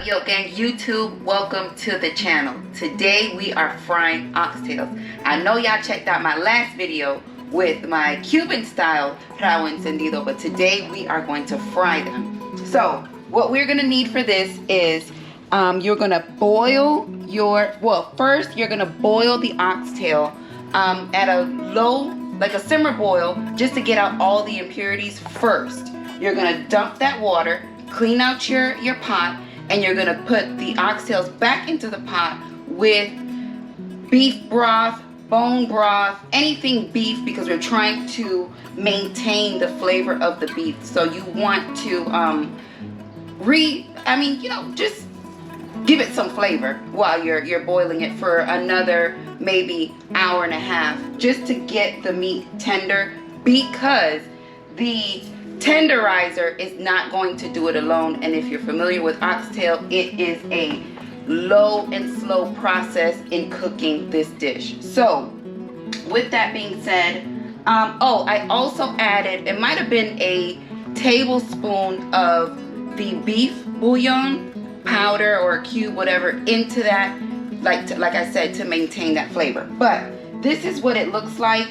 up, YokGang YouTube? Welcome to the channel. Today we are frying oxtails. I know y'all checked out my last video with my Cuban style rabo encendido, but today we are going to fry them. So what we're gonna need for this is you're gonna boil first you're gonna boil the oxtail at a low, like a simmer boil, just to get out all the impurities first. You're gonna dump that water, clean out your pot, and you're gonna put the oxtails back into the pot with beef broth, bone broth, anything beef, because we're trying to maintain the flavor of the beef. So you want to just give it some flavor while you're boiling it for another maybe hour and a half, just to get the meat tender, because the tenderizer is not going to do it alone. And if you're familiar with oxtail, it is a low and slow process in cooking this dish. So with that being said, I also added, it might have been a tablespoon of the beef bouillon powder or a cube, whatever, into that, like I said, to maintain that flavor. But this is what it looks like.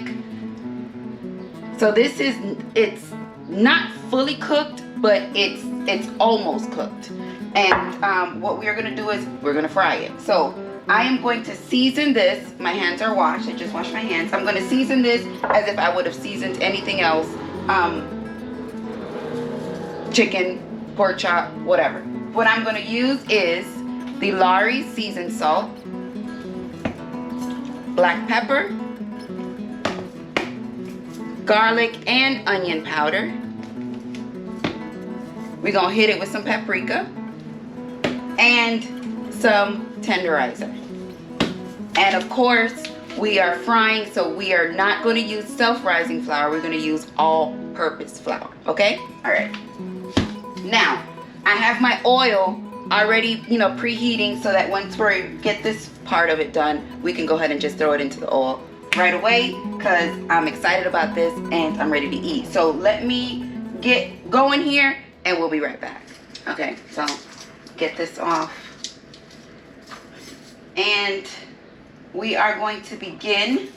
So it's not fully cooked, but it's almost cooked. And what we are going to do is we're going to fry it. So I am going to season this. My hands are washed. I just washed my hands. I'm going to season this as if I would have seasoned anything else. Chicken, pork chop, whatever. What I'm going to use is the Lawry's seasoned salt, black pepper, garlic and onion powder. We're going to hit it with some paprika and some tenderizer. And of course, we are frying, so we are not going to use self-rising flour. We're going to use all-purpose flour, okay? All right. Now, I have my oil already, preheating, so that once we get this part of it done, we can go ahead and just throw it into the oil right away, because I'm excited about this and I'm ready to eat. So let me get going here and we'll be right back. Okay, so get this off. And we are going to begin.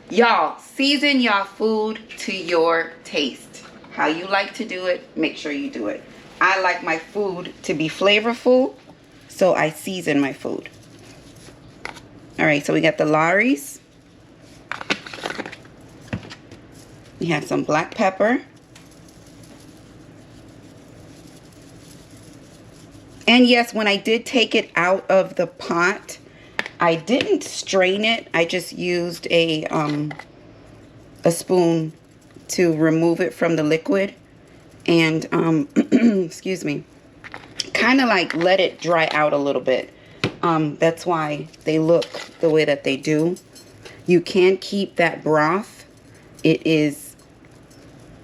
Y'all, season y'all food to your taste. How you like to do it, make sure you do it. I like my food to be flavorful, so I season my food. All right, so we got the Lawry's. We have some black pepper. And yes, when I did take it out of the pot, I didn't strain it. I just used a spoon to remove it from the liquid. And, excuse me, kind of like let it dry out a little bit. That's why they look the way that they do. You can keep that broth. It is,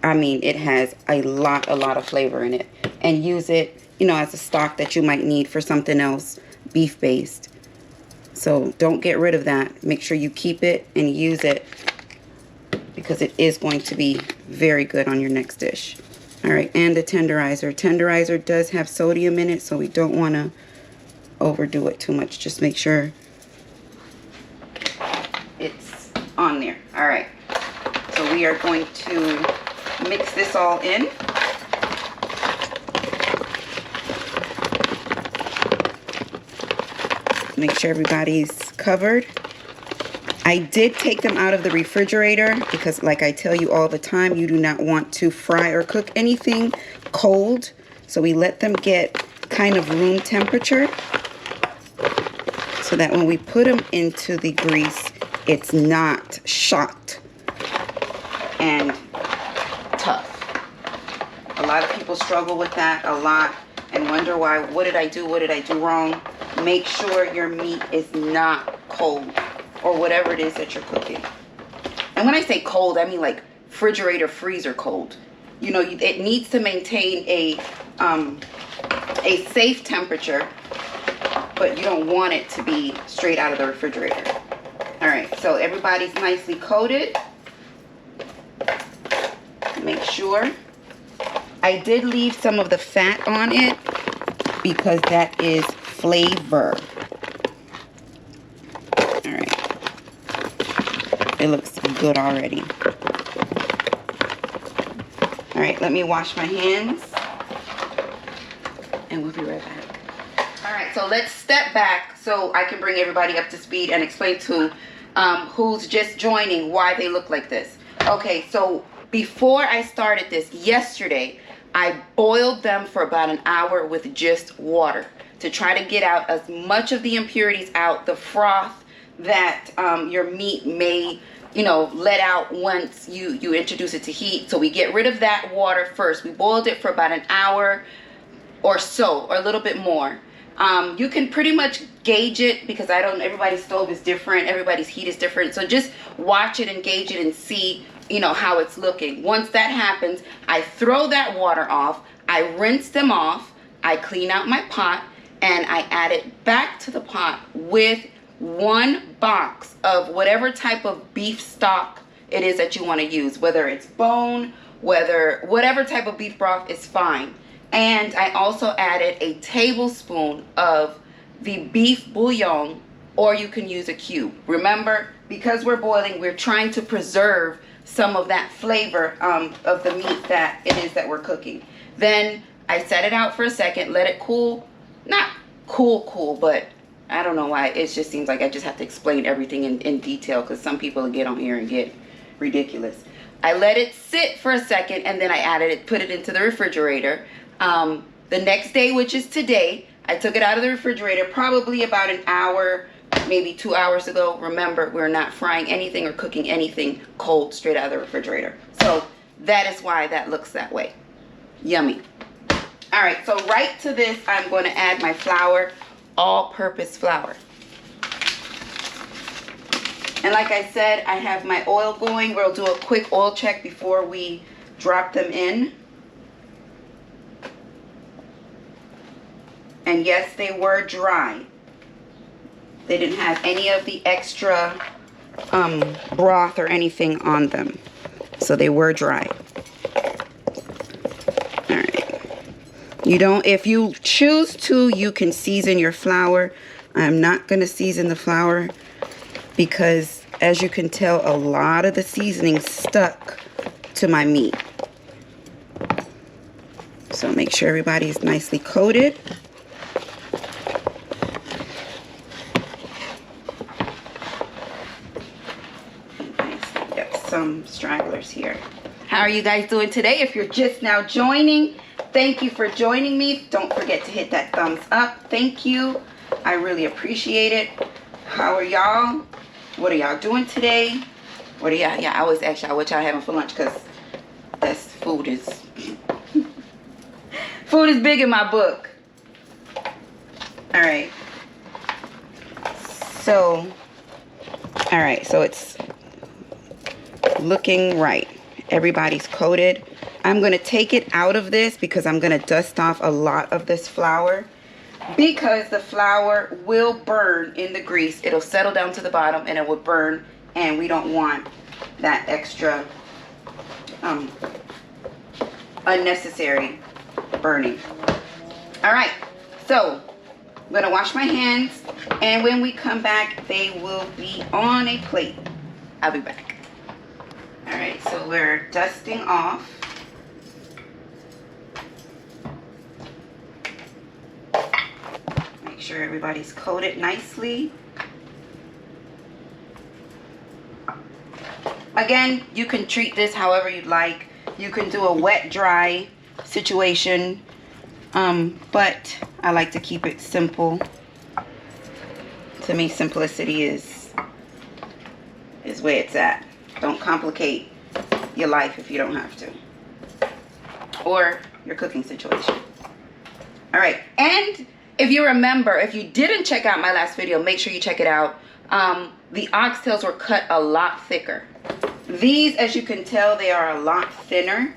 it has a lot of flavor in it. And use it, as a stock that you might need for something else, beef-based. So don't get rid of that. Make sure you keep it and use it, because it is going to be very good on your next dish. All right, and the tenderizer. Tenderizer does have sodium in it, so we don't want to overdo it too much. Just make sure it's on there. All right, so we are going to mix this all in. Make sure everybody's covered. I did take them out of the refrigerator because, like I tell you all the time, you do not want to fry or cook anything cold. So we let them get kind of room temperature, so that when we put them into the grease, it's not shocked and tough. A lot of people struggle with that a lot and wonder why, what did I do wrong? Make sure your meat is not cold, or whatever it is that you're cooking. And when I say cold, I mean like refrigerator, freezer cold. It needs to maintain a safe temperature, but you don't want it to be straight out of the refrigerator. All right, so everybody's nicely coated. Make sure. I did leave some of the fat on it, because that is flavor. All right. It looks good already. All right, let me wash my hands and we'll be right back. All right, so let's step back so I can bring everybody up to speed and explain to who's just joining why they look like this. Okay, so before I started this yesterday, I boiled them for about an hour with just water to try to get out as much of the impurities out, the froth that your meat may, you know, let out once you introduce it to heat. So we get rid of that water first. We boiled it for about an hour or so, or a little bit more. You can pretty much gauge it because everybody's stove is different, everybody's heat is different. So just watch it and gauge it and see, you know, how it's looking. Once that happens, I throw that water off, I rinse them off, I clean out my pot, and I add it back to the pot with 1 box of whatever type of beef stock it is that you want to use, whether it's bone, whatever type of beef broth is fine. And I also added a tablespoon of the beef bouillon, or you can use a cube. Remember, because we're boiling, we're trying to preserve some of that flavor of the meat that it is that we're cooking. Then I set it out for a second, let it cool. Not cool, but I don't know why. It just seems like I just have to explain everything in detail because some people get on here and get ridiculous. I let it sit for a second and then I put it into the refrigerator. The next day, which is today, I took it out of the refrigerator probably about an hour, maybe 2 hours ago. Remember, we're not frying anything or cooking anything cold straight out of the refrigerator. So that is why that looks that way. Yummy. All right, so right to this, I'm going to add my flour, all-purpose flour. And like I said, I have my oil going. We'll do a quick oil check before we drop them in. And yes, they were dry. They didn't have any of the extra broth or anything on them. So they were dry. All right. If you choose to, you can season your flour. I'm not going to season the flour because, as you can tell, a lot of the seasoning stuck to my meat. So make sure everybody's nicely coated. Some stragglers here. How are you guys doing today? If you're just now joining, thank you for joining me. Don't forget to hit that thumbs up. Thank you. I really appreciate it. How are y'all? What are y'all doing today? What are y'all? Yeah, I always ask y'all what y'all having for lunch because that's food is food is big in my book. All right. So it's looking right. Everybody's coated. I'm going to take it out of this because I'm going to dust off a lot of this flour because the flour will burn in the grease. It'll settle down to the bottom and it will burn, and we don't want that extra unnecessary burning. All right, so I'm going to wash my hands, and when we come back they will be on a plate. I'll be back. All right, so we're dusting off. Make sure everybody's coated nicely. Again, you can treat this however you'd like. You can do a wet, dry situation, but I like to keep it simple. To me, simplicity is where it's at. Don't complicate your life if you don't have to. Or your cooking situation. All right. And if you remember, if you didn't check out my last video, make sure you check it out. The oxtails were cut a lot thicker. These, as you can tell, they are a lot thinner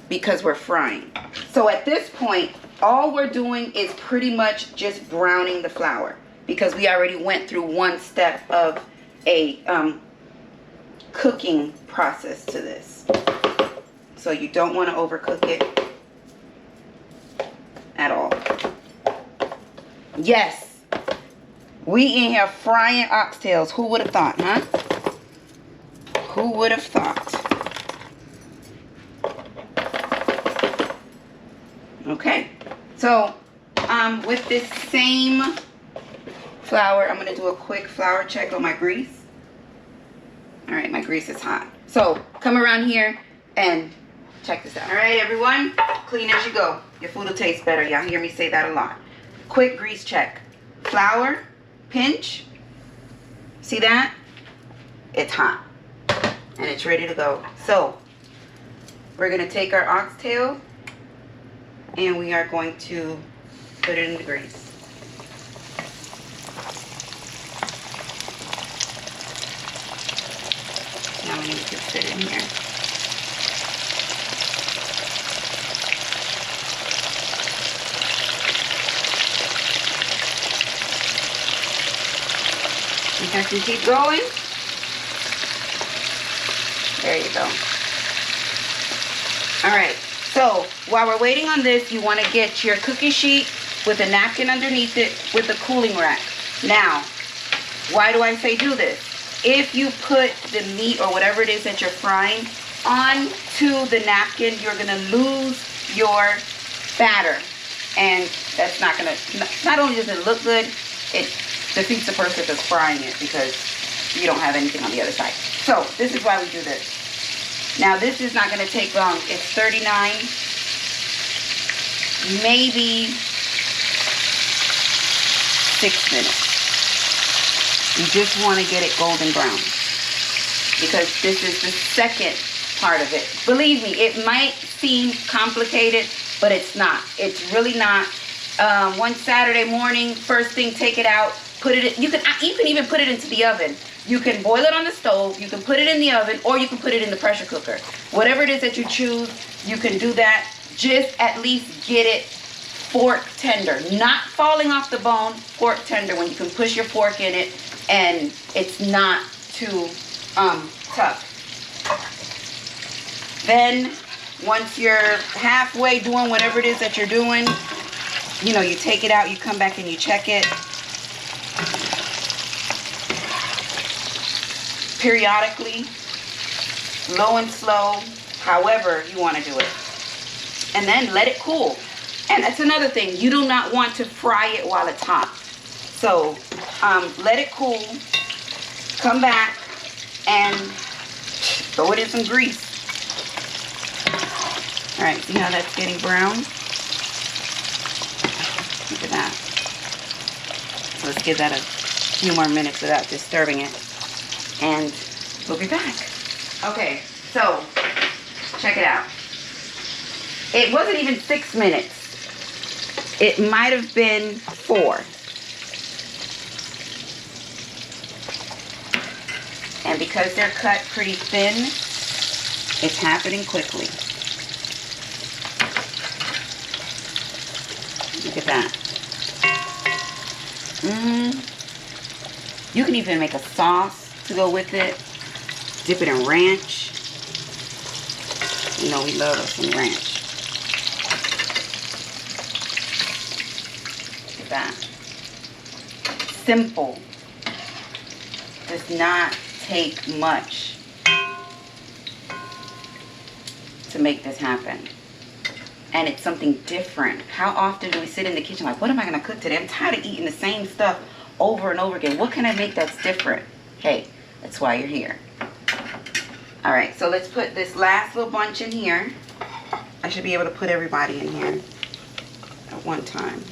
because we're frying. So at this point, all we're doing is pretty much just browning the flour because we already went through one step of a cooking process to this. So you don't want to overcook it. Yes. We in here frying oxtails. Who would have thought, huh? Who would have thought? Okay. So, with this same flour, I'm going to do a quick flour check on my grease. All right, my grease is hot. So, come around here and check this out. All right, everyone. Clean as you go. Your food will taste better. Y'all hear me say that a lot. Quick grease check. Flour, pinch. See that? It's hot. And it's ready to go. So, we're going to take our oxtail and we are going to put it in the grease. Now we need to fit it in here. I can keep going. There you go. All right. So while we're waiting on this, you want to get your cookie sheet with a napkin underneath it with a cooling rack. Now, why do I say do this? If you put the meat or whatever it is that you're frying onto the napkin, you're going to lose your batter. And that's not going to, not only does it look good, it defeats the purpose of frying it because you don't have anything on the other side. So this is why we do this. Now this is not going to take long. It's 39, maybe 6 minutes. You just want to get it golden brown because this is the second part of it. Believe me, it might seem complicated, but it's not. It's really not. One Saturday morning, first thing, take it out. Put it in, you can even put it into the oven. You can boil it on the stove, you can put it in the oven, or you can put it in the pressure cooker. Whatever it is that you choose, you can do that. Just at least get it fork tender. Not falling off the bone, fork tender, when you can push your fork in it and it's not too tough. Then, once you're halfway doing whatever it is that you're doing, you know, you take it out, you come back and you check it. Periodically, low and slow, however you want to do it. And then let it cool. And that's another thing. You do not want to fry it while it's hot. So let it cool. Come back and throw it in some grease. All right, see how that's getting brown? Look at that. So let's give that a few more minutes without disturbing it. And we'll be back. Okay, so check it out. It wasn't even 6 minutes. It might have been 4. And because they're cut pretty thin, it's happening quickly. Look at that. You can even make a sauce to go with it. Dip it in ranch. You know we love us some ranch. Look at that. Simple. Does not take much to make this happen. And it's something different. How often do we sit in the kitchen like, what am I going to cook today? I'm tired of eating the same stuff over and over again. What can I make that's different? Hey, that's why you're here. All right, so let's put this last little bunch in here. I should be able to put everybody in here at one time.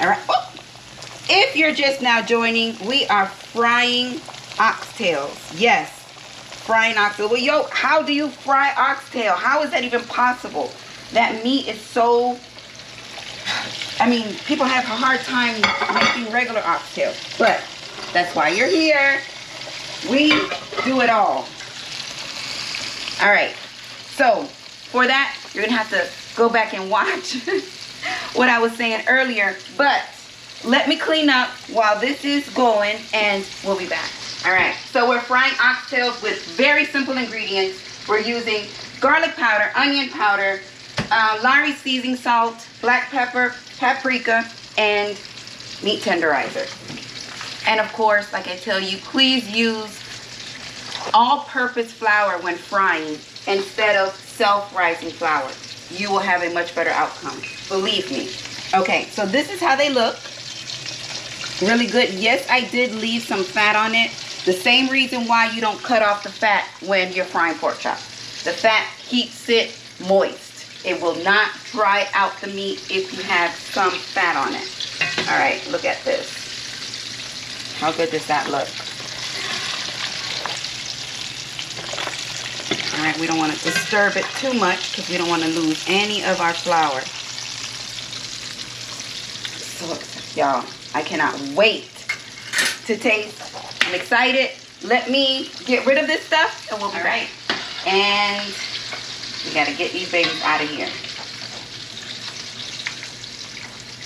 All right. Oh, if you're just now joining, we are frying oxtails. Yes, frying oxtail. Well, yo, how do you fry oxtail? How is that even possible? That meat is so... I mean, people have a hard time making regular oxtail, but that's why you're here. We do it all. All right, so for that, you're gonna have to go back and watch what I was saying earlier, but let me clean up while this is going and we'll be back. All right, so we're frying oxtails with very simple ingredients. We're using garlic powder, onion powder, Lawry's seasoning salt, black pepper, paprika, and meat tenderizer. And of course, like I tell you, please use all-purpose flour when frying instead of self-rising flour. You will have a much better outcome, believe me. Okay, so this is how they look. Really good. Yes, I did leave some fat on it. The same reason why you don't cut off the fat when you're frying pork chop. The fat keeps it moist. It will not dry out the meat if you have some fat on it. All right, look at this. How good does that look? All right, we don't want to disturb it too much because we don't want to lose any of our flour. So, y'all, I cannot wait to taste. I'm excited. Let me get rid of this stuff and we'll be right. And we got to get these babies out of here.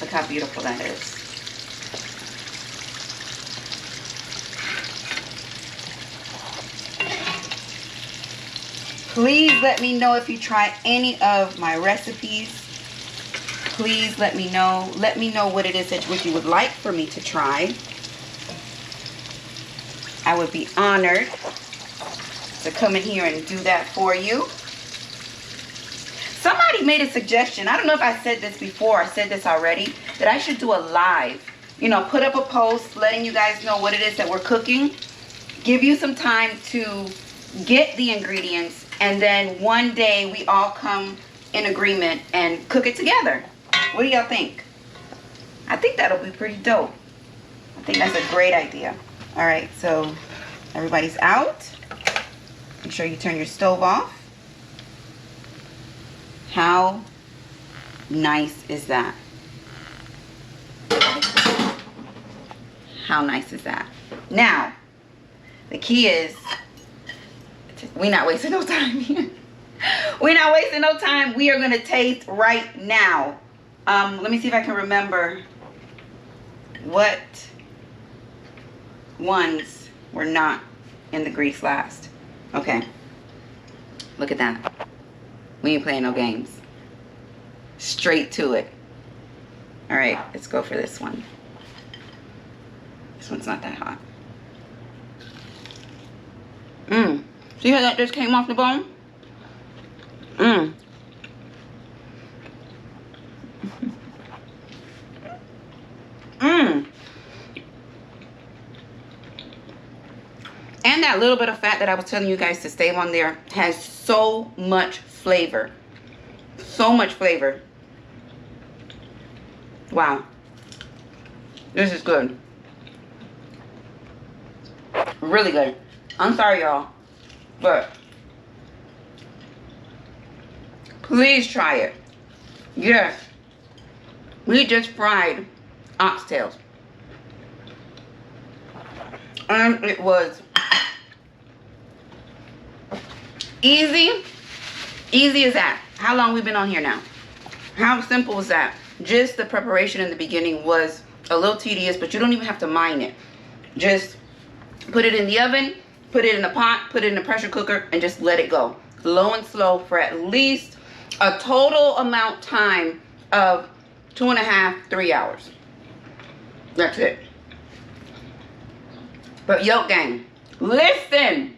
Look how beautiful that is. Please let me know if you try any of my recipes. Please let me know. Let me know what it is that what you would like for me to try. I would be honored to come in here and do that for you. Somebody made a suggestion. I don't know if I said this before. I said this already. That I should do a live. You know, put up a post letting you guys know what it is that we're cooking. Give you some time to get the ingredients. And then one day we all come in agreement and cook it together. What do y'all think? I think that'll be pretty dope. I think that's a great idea. All right, so everybody's out. Make sure you turn your stove off. How nice is that? How nice is that? Now, the key is, we're not wasting no time here. We're not wasting no time. We are going to taste right now. Let me see if I can remember what ones were not in the grease last. Okay. Look at that. We ain't playing no games. Straight to it. All right, let's go for this one. This one's not that hot. See how that just came off the bone? And that little bit of fat that I was telling you guys to save on there has so much flavor. So much flavor. Wow. This is good. Really good. I'm sorry, y'all. But please try it. Yes. We just fried oxtails. And it was easy. Easy as that. How long we been on here now? How simple was that? Just the preparation in the beginning was a little tedious, but you don't even have to mind it. Just put it in the oven, put it in a pot, put it in a pressure cooker, and just let it go. Low and slow for at least a total amount time of 2.5, 3 hours. That's it. But YokGang, listen,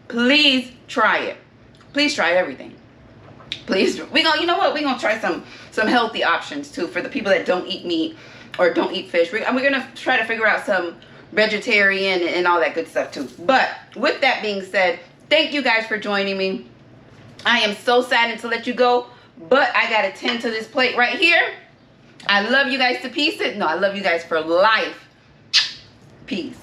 please try it. Please try everything. Please, you know what? We're gonna try some healthy options too for the people that don't eat meat or don't eat fish. We're gonna try to figure out some vegetarian and all that good stuff too. But with that being said, thank you guys for joining me. I am so saddened to let you go, but I gotta tend to this plate right here. I love you guys to pieces. No, I love you guys for life. Peace.